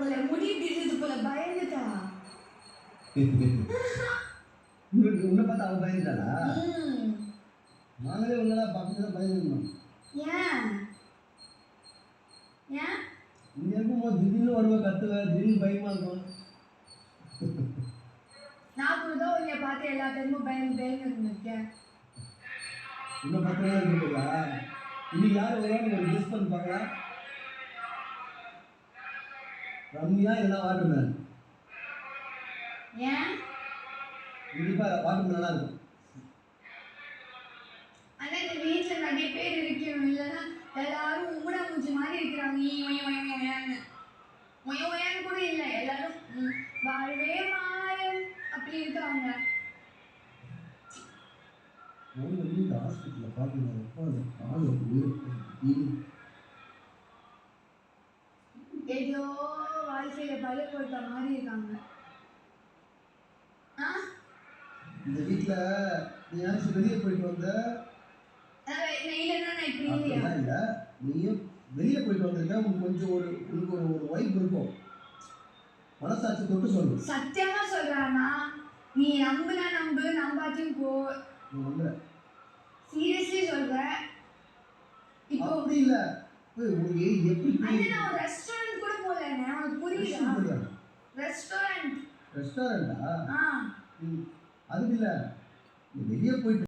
போல முடி பிடிச்சது போல பயந்துட்டா. உன்னை பார்த்து அவன் பயந்துட்டாளா? நாங்களே உன்னதான் பார்த்து பயந்துருந்தோம். ஏன் ஏன் இங்க இருக்கும்போது திடீர்னு வருவ கத்துவேன், திடீர்னு பயமா இருக்கும். நான் கூட தான் உன்னை பார்த்து எல்லா டைமும் பயந்து இருந்திருக்கேன். உன்னை பார்த்தா இருக்குங்களா? இன்னைக்கு யார் வருவான்னு ஒரு கெஸ் பண்ணி பார்க்கலாம். ரம்யா இல்லைன்னா வாட்டர்மேன். ஏன் கண்டிப்பா வாட்டர்மேனா இருக்கும். ஆனா இந்த வீட்டுல நிறைய பேர் இருக்கணும், இல்லைன்னா எல்லாரும் ஊடா மூஞ்சி மாதிரி இருக்கிறாங்க. ஒயான்னு கூட இல்லை, எல்லாரும் வாழ்வே மாயம் அப்படி இருக்காங்க. இந்த ஹாஸ்பிட்டலில் பார்க்குறப்ப அந்த கால் ஏதோ வாழ்க்கையில பல கொடுத்த மாதிரி இருக்காங்க. இந்த வீட்டில் நீ யாராச்சும் வெளியே போயிட்டு வந்த இல்லைன்னா நான் இப்படி இல்லையா? இல்லை, நீயும் வெளியே போயிட்டு வந்திருக்க, உங்களுக்கு கொஞ்சம் உனக்கு ஒரு வைப் இருக்கும். மனசாட்சி தொட்டு சொல்லு. சத்தியமா சொல்றானா? நீ நம்புனா நம்பு, நம்பாச்சும் போ. நீ நம்புற? சீரியஸ்லி சொல்ற. இப்போ அப்படி இல்ல, எப்படி நான் ஒரு ரெஸ்டாரண்ட் கூட போலண்ணே, உனக்கு புரியுதா? ரெஸ்டாரண்டா? அதுக்கு இல்ல, நீ வெளியே போயிட்டு